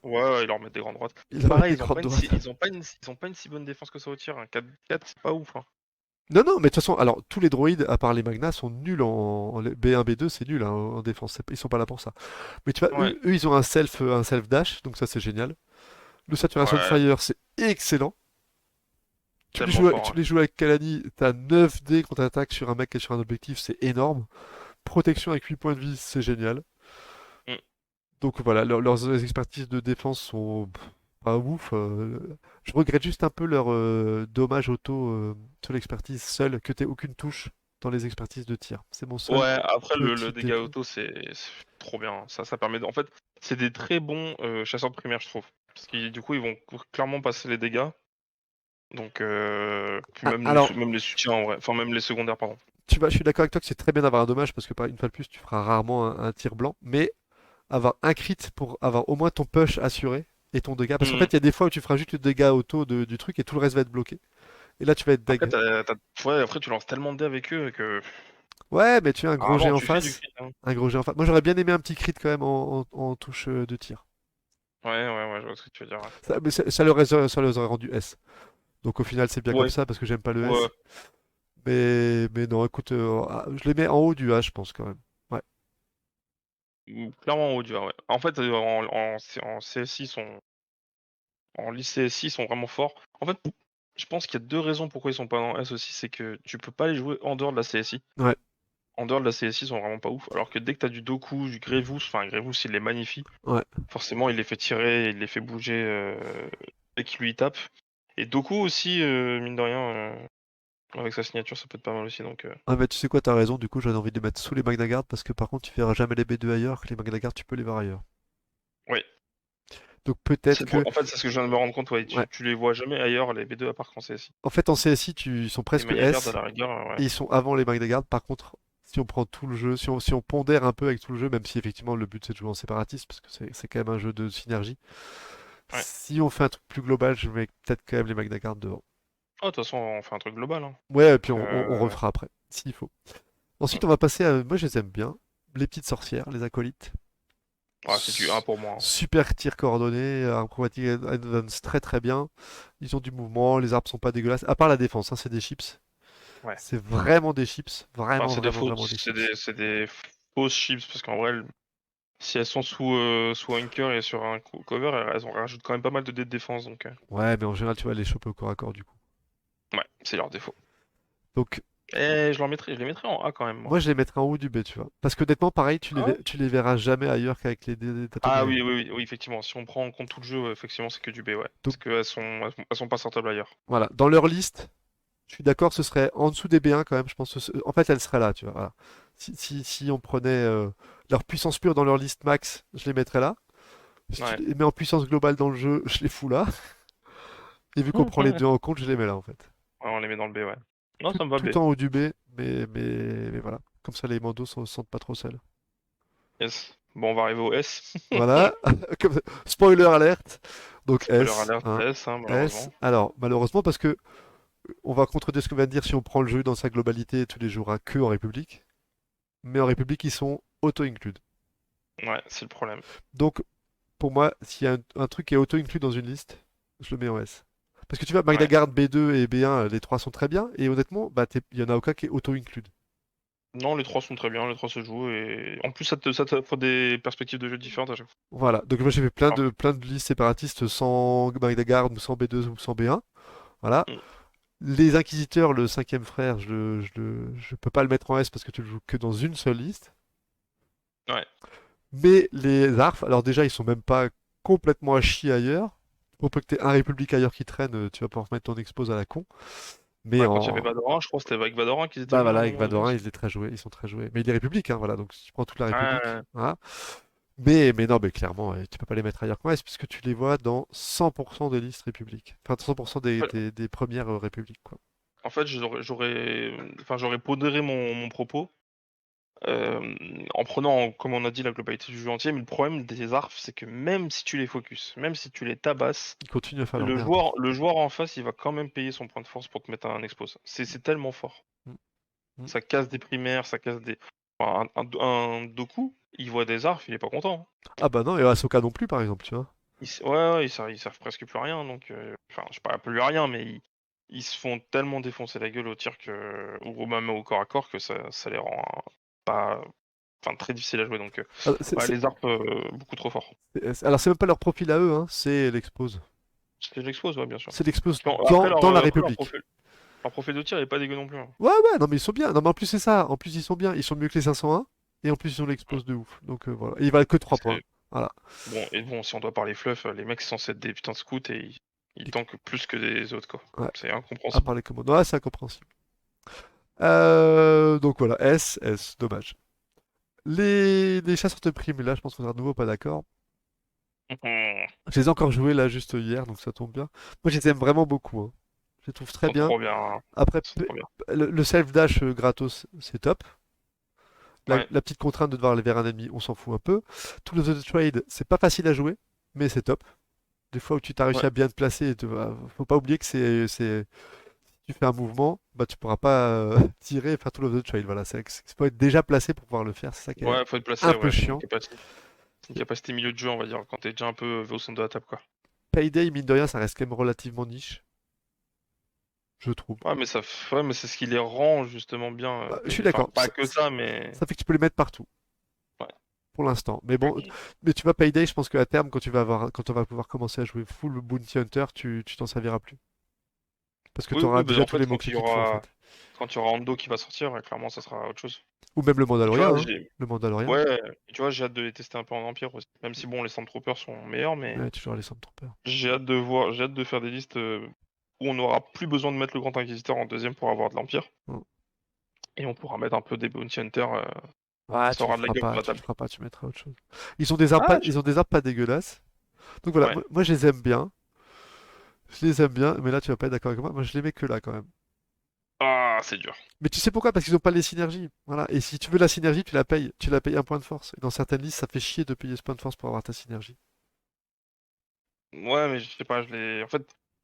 Ouais, ouais, ils leur mettent des grandes droites. il leur met Pareil, des crottes droites. ils ont pas une si bonne défense que ça au tir. Un 4-4, c'est pas ouf, hein. Non, non, mais de toute façon, alors tous les droïdes, à part les Magnas, sont nuls en B1, B2, c'est nul hein, en défense. Ils sont pas là pour ça. Mais tu vois, Ouais, eux ils ont un self dash, donc ça c'est génial. Le Saturation ouais, Fire, c'est excellent. tellement fort, Tu ouais. les joues avec Kalani, t'as 9D contre-attaque sur un mec qui est sur un objectif, c'est énorme. Protection avec 8 points de vie, c'est génial. Mm. Donc voilà, leurs expertises de défense sont pas ouf. Je regrette juste un peu leur dommage auto sur l'expertise seule, que t'aies aucune touche dans les expertises de tir. C'est mon seul Ouais, après, le petit dégât défaut. auto, c'est trop bien, hein. Ça permet En fait, c'est des très bons chasseurs de primaire, je trouve. Parce que du coup, ils vont clairement passer les dégâts. Donc, puis Ah, alors, même les soutiens en vrai. Enfin, même les secondaires, pardon. je suis d'accord avec toi que c'est très bien d'avoir un dommage parce que une fois de plus, tu feras rarement un tir blanc, mais avoir un crit pour avoir au moins ton push assuré et ton dégât. Parce qu'en Mm. fait, il y a des fois où tu feras juste le dégât auto du truc et tout le reste va être bloqué. Et là, tu vas être Après, deg. ouais, après, tu lances tellement de dés avec eux que Ouais, mais tu as un gros jet rarement en tu fais du face. crit, hein. Un gros jet en face. Moi, j'aurais bien aimé un petit crit quand même en touche de tir. Ouais, ouais, je vois ce que tu veux dire, ouais. Ça les aurait rendu S. Donc au final, c'est bien comme Ouais, ça parce que j'aime pas le ouais. S. Mais non, écoute, je les mets en haut du A, je pense quand même. Ouais. Clairement en haut du A, ouais. En fait, en CSI, en lycée CSI, ils sont vraiment forts. En fait, je pense qu'il y a deux raisons pourquoi ils sont pas dans S aussi. C'est que tu peux pas les jouer en dehors de la CSI. Ouais. En dehors de la CSI, ils sont vraiment pas ouf. Alors que dès que t'as du Doku, du Grievous, enfin Grievous, il les magnifie. Ouais. Forcément, il les fait tirer, il les fait bouger dès qu'il lui tape. Et Doku aussi, mine de rien, avec sa signature, ça peut être pas mal aussi. Donc, Ah, mais tu sais quoi, t'as raison. Du coup, j'avais envie de les mettre sous les Magna Guard parce que par contre, tu verras jamais les B2 ailleurs. Que les Magna Guard, tu peux les voir ailleurs. ouais. Donc peut-être que. En fait, c'est ce que je viens de me rendre compte. Ouais, Ouais. tu les vois jamais ailleurs, les B2, à part qu'en CSI. En fait, en CSI, ils sont Les presque Maya Guard, à S la rigueur, ouais. et ils sont avant les Magna Guard. Par contre, si on prend tout le jeu, si on pondère un peu avec tout le jeu, même si effectivement le but c'est de jouer en séparatiste parce que c'est quand même un jeu de synergie. Ouais. Si on fait un truc plus global, je mets peut-être quand même les Magna Guard devant. Oh, de toute façon, on fait un truc global, hein. Ouais, et puis Donc, on refera après, s'il faut. Ensuite, on va passer à. Moi, je les aime bien. Les petites sorcières, les acolytes. ouais, c'est du 1 pour moi, hein. Super tir coordonné, un chromatic advance très très bien. Ils ont du mouvement, les arbres sont pas dégueulasses. À part la défense, hein, c'est des chips. Ouais. C'est vraiment des chips. Enfin, Vraiment, vraiment, vraiment des chips. c'est des fausses chips parce qu'en vrai, si elles sont sous anchor et sur un cover, elles en rajoutent quand même pas mal de dés de défense. Donc, Ouais, mais en général, tu vas les choper au corps à corps du coup. ouais, c'est leur défaut. Donc, Et je les mettrais en A quand même, moi. moi, je les mettrais en haut du B, tu vois. Parce que honnêtement, pareil, Ah ouais? tu les verras jamais ailleurs qu'avec les dés Ah d'Atomir. oui, oui, effectivement. Si on prend en compte tout le jeu, ouais, effectivement, c'est que du B, ouais. Donc, Parce elles sont pas sortables ailleurs. voilà. Dans leur liste, je suis d'accord, ce serait en dessous des B1 quand même. Je pense que en fait, elle serait là, tu vois. Voilà. Si on prenait leur puissance pure dans leur liste max, je les mettrais là. Si tu Ouais. les mets en puissance globale dans le jeu, je les fous là. Et vu qu'on prend les deux en compte, je les mets là en fait. Ouais, on les met dans le B, ouais. Non, ça me va B. Tout en haut du B, mais voilà. Comme ça, les mandos se sentent pas trop seuls. Yes. Bon, on va arriver au S. Voilà. Spoiler alerte. Donc Spoiler S, alert, hein. S, hein, S. malheureusement. Alors, malheureusement, parce que on va contredire ce qu'on vient de dire si on prend le jeu dans sa globalité, tu les joueras que en République. Mais en République, ils sont auto-include. Ouais, c'est le problème. Donc, pour moi, s'il y a un truc qui est auto-inclus dans une liste, je le mets en S. Parce que tu vois, Magna Ouais. Garde B2 et B1, les trois sont très bien, et honnêtement, bah, il y en a aucun qui est auto-include. Non, les trois sont très bien, les trois se jouent, et en plus, ça t'offre des perspectives de jeu différentes à chaque fois. Voilà, donc moi j'ai fait Alors, plein de listes séparatistes sans Magna Garde, sans B2 ou sans B1. Voilà. mm, Les Inquisiteurs, le cinquième frère, je peux pas le mettre en S parce que tu le joues que dans une seule liste. ouais. Mais les Arf, alors déjà, ils sont même pas complètement à chier ailleurs. Pour peu que tu aies un République ailleurs qui traîne, tu vas pouvoir mettre ton expose à la con. Mais Bah, quand il y avait en. Vadorin, je crois que c'était avec Vadorin qu'ils étaient Bah bien à voilà, un avec moment donné Vadorin, aussi. ils étaient très joués, ils sont très joués. Mais il est République, hein, voilà, donc si tu prends toute la République, Ouais, voilà. Mais non, mais clairement, tu peux pas les mettre ailleurs qu'en S, puisque tu les vois dans 100% des listes République. Enfin, 100% ouais. des premières Républiques, quoi. En fait, j'aurais pondéré mon propos en prenant, comme on a dit, la globalité du jeu entier. Mais le problème des ARF, c'est que même si tu les focus, même si tu les tabasses, Ils continuent à faire leur le merde. joueur, le joueur en face, il va quand même payer son point de force pour te mettre un expose. C'est tellement fort. Mm, mm. Ça casse des primaires, ça casse des. Enfin, un Doku, il voit des ARF, il est pas content, hein. Ah bah non, et Ahsoka non plus, par exemple, tu vois. Ouais, ils servent presque plus à rien. Donc, enfin, je parle plus à rien, mais ils se font tellement défoncer la gueule au tir que, ou même au corps à corps que ça les rend pas. Enfin, très difficile à jouer. Donc, Alors, ouais, les ARP, beaucoup trop forts. alors, c'est même pas leur profil à eux, hein, c'est l'expose. C'est l'expose, ouais, bien sûr. C'est l'expose Parce après, dans la après République. leur profil de tir est pas dégueu non plus, hein. Ouais, ouais, non, mais ils sont bien. Non, mais en plus, c'est ça. En plus, ils sont bien. Ils sont mieux que les 501. Et en plus, ils ont Ouais. l'expose de ouf. Donc voilà. Et ils valent que 3 points. C'est- Voilà. Bon, et bon, si on doit parler fluff, les mecs sont censés être des putains de scouts et ils Et- tankent plus que des autres, quoi. ouais, C'est à incompréhensible. part les commandes. Ouais, c'est incompréhensible. Donc voilà, S, dommage. Les chasseurs de primes, là, je pense qu'on sera de nouveau pas d'accord. Mhm. Je les ai encore joués là juste hier, donc ça tombe bien. Moi, je les aime vraiment beaucoup, hein. Je les trouve Ils très sont bien. trop bien, hein. Après, Ils sont trop bien. le self-dash gratos, c'est top. Ouais. La petite contrainte de devoir aller vers un ennemi, on s'en fout un peu. Tout le trade, c'est pas facile à jouer, mais c'est top. Des fois où tu t'as réussi Ouais. à bien te placer, faut pas oublier que si tu fais un mouvement, bah tu pourras pas tirer et faire tout le trade. Voilà, faut être déjà placé pour pouvoir le faire. C'est ça qui est Ouais, faut être un placé, peu ouais. chiant. C'est une capacité milieu de jeu, on va dire, quand t'es déjà un peu au centre de la table, quoi. Payday, mine de rien, ça reste quand même relativement niche, je trouve. Ouais, mais ouais, mais c'est ce qui les rend justement bien. Bah, je suis Enfin, d'accord. pas que ça, mais Ça fait que tu peux les mettre partout ouais. pour l'instant. Mais bon, Oui, mais tu vois, Payday, je pense qu'à terme, quand on va pouvoir commencer à jouer full Bounty Hunter, tu t'en serviras plus. Parce que tu oui, auras bah, déjà en tous fait, les mots-clés qu'il te faut, en fait. quand il y aura Ando qui va sortir, ouais, clairement, ça sera autre chose. Ou même le Et tu Mandalorien, vois, hein. Le Mandalorien. ouais, et tu vois, j'ai hâte de les tester un peu en Empire aussi. Même si bon, les Stormtroopers sont meilleurs, mais Ouais, toujours les Stormtroopers. j'ai hâte de faire des listes où on n'aura plus besoin de mettre le Grand Inquisiteur en deuxième pour avoir de l'Empire. Mm. Et on pourra mettre un peu des Bounty Hunters. Ouais, Ça aura de la gueule pour la tu le table. feras pas, tu mettras autre chose. Ils ont des armes Ah, ils ont des armes pas dégueulasses. Donc voilà, ouais. moi, je les aime bien. Je les aime bien, mais là tu vas pas être d'accord avec moi. Moi je les mets que là quand même. Ah, c'est dur. Mais tu sais pourquoi? Parce qu'ils ont pas les synergies. Voilà. Et si tu veux la synergie, tu la payes. Tu la payes un point de force. Et dans certaines listes, ça fait chier de payer ce point de force pour avoir ta synergie. Ouais, mais je sais pas, en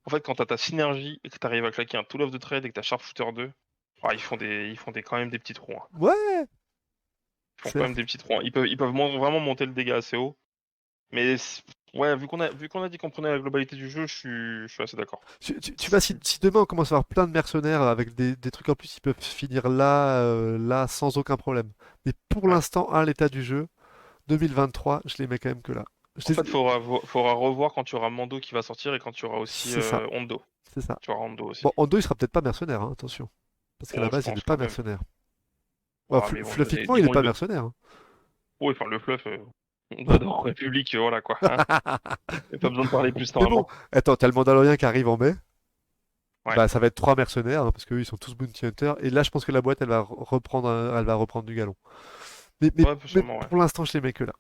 fait, quand t'as ta synergie et que t'arrives à claquer un Tool of the Trade et que t'as Sharpshooter 2, ah, ils font quand même des petits trous, hein. Ouais, Ils font quand même certes. des petits trous, hein. Ils peuvent vraiment monter le dégât assez haut. Mais ouais, vu qu'on a dit qu'on prenait la globalité du jeu, je suis assez d'accord. Tu vois, si demain on commence à avoir plein de mercenaires avec des trucs en plus, ils peuvent finir là, sans aucun problème. Mais pour Ouais. l'instant, à l'état du jeu, 2023, je les mets quand même que là. En fait, faudra revoir quand tu auras Mando qui va sortir et quand tu auras aussi C'est ça, Hondo. c'est ça. Tu auras Hondo aussi. Bon, Ando, il sera peut-être pas mercenaire, hein, attention. Parce qu'à la Bon, je base, il n'est pense pas quand même. mercenaire. Ouais, Ouais, mais ils vont lui donner, fluffiquement, il ils n'est vont pas lui. mercenaire, hein. Oui, enfin, le fluff, on va dans République, voilà quoi, hein. Y a pas besoin de parler plus Mais bon, normalement. attends, t'as le Mandalorian qui arrive en mai. Ouais. Bah, ça va être 3 mercenaires, hein, parce qu'eux, ils sont tous Bounty Hunters. Et là, je pense que la boîte, elle va reprendre du galon. Ouais, Mais sûrement, ouais. pour l'instant, je les mets que là.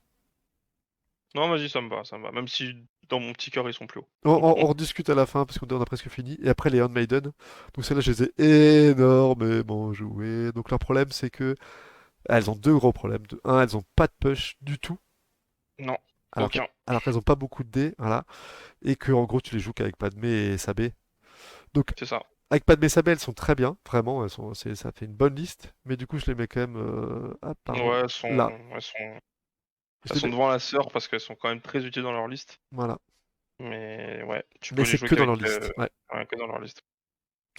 Non, vas-y, ça me va, ça me va. Même si dans mon petit cœur, ils sont plus hauts. On rediscute à la fin, parce qu'on a presque fini. Et après, les Handmaiden. Donc, celles-là, je les ai énormément jouées. Donc, leur problème, c'est que elles ont deux gros problèmes. Un, elles ont pas de push du tout. Non, Alors que- aucun. alors qu'elles ont pas beaucoup de dés. Voilà. Et que, en gros, tu les joues qu'avec Padmé et Sabé. Donc, C'est ça. Avec Padmé et Sabé, elles sont très bien, vraiment, ça fait une bonne liste, mais du coup, je les mets quand même. Ah, pardon, Ouais, là. Je elles les sont mets. devant la sœur parce qu'elles sont quand même très utiles dans leur liste. Voilà. Mais ouais, tu Mais peux les c'est jouer que dans leur qu'avec liste. Ouais. ouais, que dans leur liste.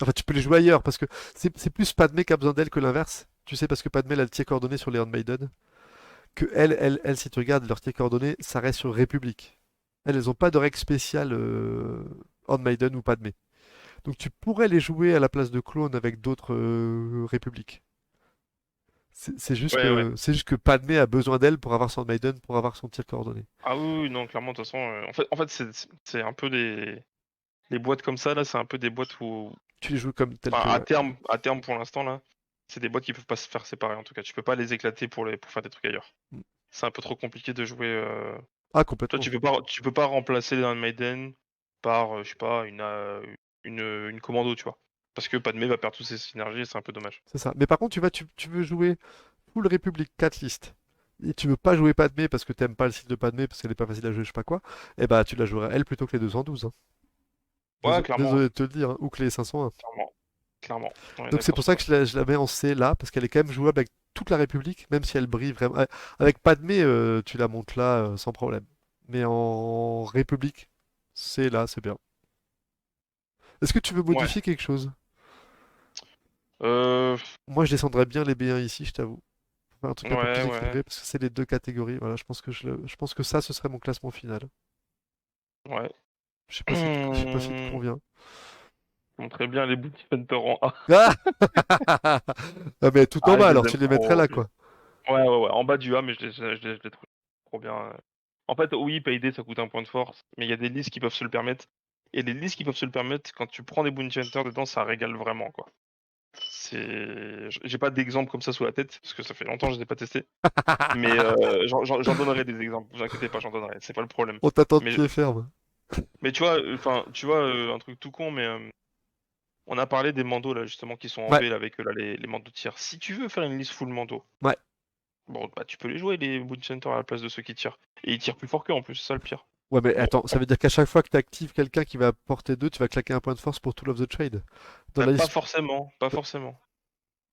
Enfin, tu peux les jouer ailleurs, parce que c'est plus Padmé qui a besoin d'elle que l'inverse. Tu sais, parce que Padmé, elle a le tir coordonné sur les Handmaiden. Que elle, si tu regardes leur tir coordonné, ça reste sur République. Elles ont pas de règle spéciale Handmaiden ou Padmé. Donc tu pourrais les jouer à la place de clones avec d'autres républiques. Ouais, ouais. C'est juste que Padmé a besoin d'elle pour avoir son Maiden, pour avoir son tir coordonné. Ah oui, oui, non, clairement, de toute façon, en fait, c'est un peu les boîtes comme ça, là, c'est un peu des boîtes où, Tu les joues comme tel enfin, que, ouais. à terme, pour l'instant, là, c'est des boîtes qui peuvent pas se faire séparer, en tout cas. Tu peux pas les éclater pour faire des trucs ailleurs. Mm. C'est un peu trop compliqué de jouer. Ah, Toi, complètement. tu peux pas remplacer les Maiden par, je sais pas, une commando, tu vois. Parce que Padmé va perdre toutes ses synergies et c'est un peu dommage. C'est ça. Mais par contre, tu veux jouer full République 4 listes. Et tu veux pas jouer Padmé parce que t'aimes pas le style de Padmé parce qu'elle est pas facile à jouer, je sais pas quoi. Et bah, tu la jouerais elle plutôt que les 212. Hein. Ouais, clairement, Désolé de te le dire, hein. Ou que les 501. clairement, clairement. On est Donc c'est d'accord pour sur ça ça. que je la mets en C là, parce qu'elle est quand même jouable avec toute la République, même si elle brille vraiment. Avec Padmé, tu la montes là sans problème. Mais en République, c'est là, c'est bien. Est-ce que tu veux Ouais. modifier quelque chose? Euh, Moi, je descendrais bien les B1 ici, je t'avoue. Pour faire un truc un peu ouais, plus ouais, équilibré, parce que c'est les deux catégories. Voilà, je pense que ça, ce serait mon classement final. ouais. Je sais pas si te convient. Très bien les bouts Hunter en A. Ah! Ah, mais tout en Ah, bas, je alors les tu aime les mettrais trop. là, quoi. Ouais, ouais, ouais. En bas du A, mais je les trouve trop bien. En fait, oui, Payday, ça coûte un point de force, mais il y a des listes qui peuvent se le permettre. Et les listes qui peuvent se le permettre, quand tu prends des Bounty Hunter dedans, ça régale vraiment, quoi. J'ai pas d'exemple comme ça sous la tête, parce que ça fait longtemps que je les ai pas testés. Mais j'en donnerai des exemples, vous inquiétez pas, j'en donnerai, c'est pas le problème. On t'attend de Mais, pied ferme. mais tu vois, enfin, un truc tout con, mais on a parlé des mandos là justement qui sont en Ouais, B là, avec là, les mandos de tir. Si tu veux faire une liste full mando, ouais. bon bah tu peux les jouer les Bounty Hunter à la place de ceux qui tirent. Et ils tirent plus fort qu'eux en plus, c'est ça le pire. Ouais, mais Bon, attends, ça veut dire qu'à chaque fois que tu actives quelqu'un qui va porter 2, tu vas claquer un point de force pour Tool of the Trade. Dans bah, la pas liste. forcément, pas forcément.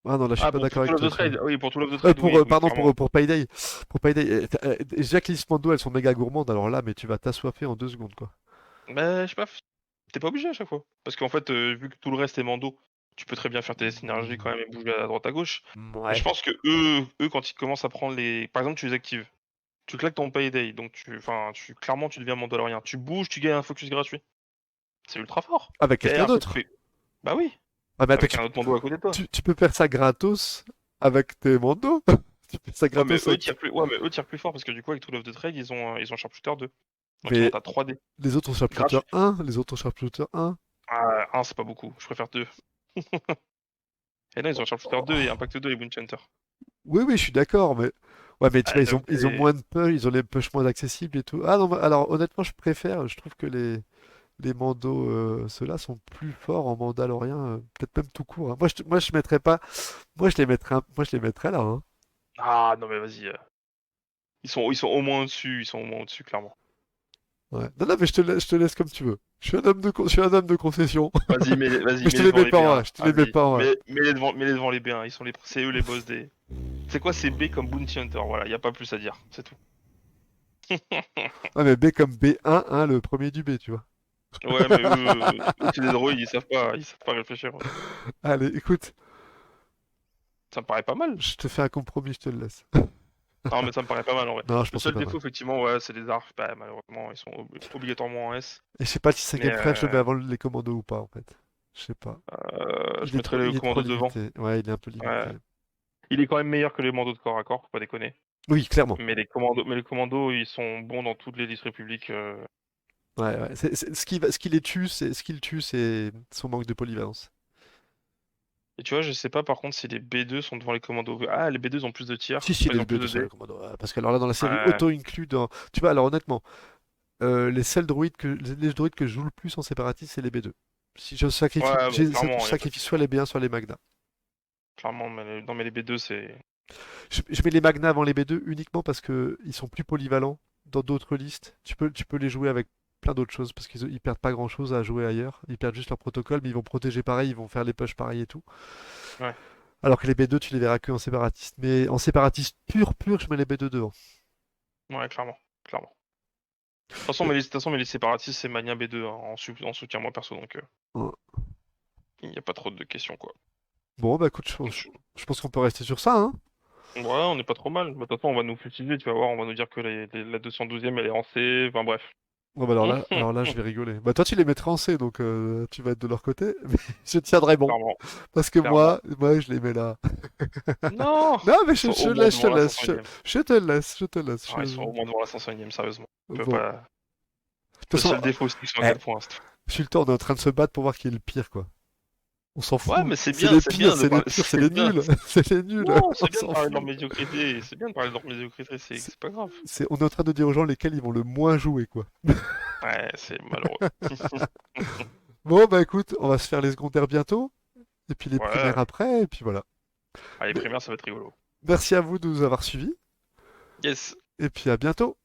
Ah non, là, je suis Ah pas pour d'accord Tool avec of toi, the tu vois. Trade, oui pour Tool of the Trade, oui, oui Pardon, clairement. pour Payday. Pour Payday. Déjà que les listes Mando, elles sont méga gourmandes, alors là, mais tu vas t'assoiffer en 2 secondes, quoi. Bah je sais pas, t'es pas obligé à chaque fois. Parce qu'en fait, vu que tout le reste est mando, tu peux très bien faire tes synergies quand même et bouger à droite à gauche. Mais je Ouais. pense que eux quand ils commencent à prendre les. Par exemple tu les actives. Tu claques ton payday, donc clairement tu deviens mandalorien. Tu bouges, tu gagnes un focus gratuit. C'est ultra fort. Avec Et quelqu'un après tu d'autre. fais, bah oui, Ah, mais attends, avec un autre mando à côté de toi. tu peux faire ça gratos avec tes Mando. Tu fais ça Ouais, mais gratos eux avec. tirent plus, ouais, mais eux tirent plus fort parce que du coup avec Tool of the Trade ils ont Sharpshooter 2. Donc ils Mais montent à 3D. les autres ont Sharpshooter Gratuit. 1, les autres ont Sharpshooter 1. Ah, 1 c'est pas beaucoup, je préfère 2. Et là ils ont Sharpshooter 2 et Impact 2 et Bounty Hunter. Oui, oui, je suis d'accord, mais. Ouais, mais tu Ah, vois, donc, ils ont moins de push, ils ont les push moins accessibles et tout. Ah non, alors honnêtement, je trouve que les mandos, ceux-là, sont plus forts en mandalorien, peut-être même tout court. Hein. Moi, je mettrais pas. Moi, je les mettrais là. Hein. ah non mais vas-y. Ils sont au moins au-dessus, ils sont au moins au-dessus clairement. Ouais. Non, non, mais je te laisse comme tu veux. Je suis un homme de concession. Vas-y, Mais je mets te les les devant mets les pas en B1. A, je te les mets Vas-y, pas en A. mets les devant les B1. C'est eux les boss des. C'est quoi, c'est B comme Bounty Hunter, voilà, y a pas plus à dire, c'est tout. Ouais, mais B comme B1, hein, le premier du B, tu vois. Ouais, mais eux c'est des droïdes, ils savent pas réfléchir. Allez, écoute, Ça me paraît pas mal. je te fais un compromis, je te le laisse. Non, mais ça me paraît pas mal en vrai. Non, je Le pense que c'est seul pas mal. défaut, effectivement, ouais, c'est les arcs. Bah, malheureusement, ils sont obligatoirement en S. Et je sais pas si Mais 5ème frère, je le mets avant les commandos ou pas, en fait. Je sais pas. je mettrais le Il est trop commando devant. limité. Ouais, il est un peu Ouais. limité. Il est quand même meilleur que les mandos de corps à corps, faut pas déconner. Oui, clairement. Mais les commandos, ils sont bons dans toutes les listes républiques. Ouais, ouais. Ce qui les tue, ce qui le tue, c'est son manque de polyvalence. Et tu vois, je sais pas par contre si les B2 sont devant les commandos. Ah, les B2 ont plus de Si, tirs. si, Enfin, ils les ont plus B2 de sont les dés. commandos. Parce que alors là, dans la série Ouais. auto-inclus, tu vois, alors honnêtement, les droïdes que je joue le plus en séparatiste, c'est les B2. Si je Ouais, sacrifie, bah, je clairement, y a pas de sacrifie soit question. les B1, soit les Magna. Clairement, non, mais les B2, c'est. Je mets les Magna avant les B2 uniquement parce que ils sont plus polyvalents dans d'autres listes. Tu peux les jouer avec plein d'autres choses parce qu'ils perdent pas grand-chose à jouer ailleurs. Ils perdent juste leur protocole, mais ils vont protéger pareil, ils vont faire les push pareil et tout. Ouais, Alors que les B2, tu les verras que en séparatiste. Mais en séparatiste pur, je mets les B2 devant. ouais, clairement. Clairement. De toute façon, mais les séparatistes, c'est Mania B2 hein, en soutien moi perso, donc Ouais. il n'y a pas trop de questions quoi. Bon, bah écoute, je pense qu'on peut rester sur ça, hein. Ouais, on n'est pas trop mal. Bah, de toute façon, on va nous fusiller, tu vas voir, on va nous dire que la 212e elle est en C, enfin bref. Bon, bah alors là, je vais rigoler. Bah toi, tu les mettrais en C, donc tu vas être de leur côté. Mais je tiendrai bon. Clairement, Parce que clairement. moi, je les mets là. Non! Non, mais Ils sont je au moins laisse, je te devant la laisse, 500e. je te laisse, je te laisse. Ah, ils sont au moins devant la 500e, sérieusement. On peut Bon, de pas... toute Le façon, seul défaut, c'est qu'ils sont à eh, 4 points. Sultan, on est en train de se battre pour voir qui est le pire, quoi. On s'en Ouais, fout. mais C'est les pires, c'est bien de c'est les parler... pires, c'est C'est les bien... nuls. C'est les nuls. Non, On c'est bien de s'en parler de leur fout. médiocrité. C'est bien de parler de leur médiocrité, C'est, c'est pas grave. on est en train de dire aux gens lesquels ils vont le moins jouer, quoi. Ouais, c'est malheureux. Bon, bah écoute, on va se faire les secondaires bientôt. Et puis les primaires Ouais. après, et puis voilà. Allez, Mais primaire, ça va être rigolo. merci à vous de nous avoir suivis. Yes. Et puis à bientôt.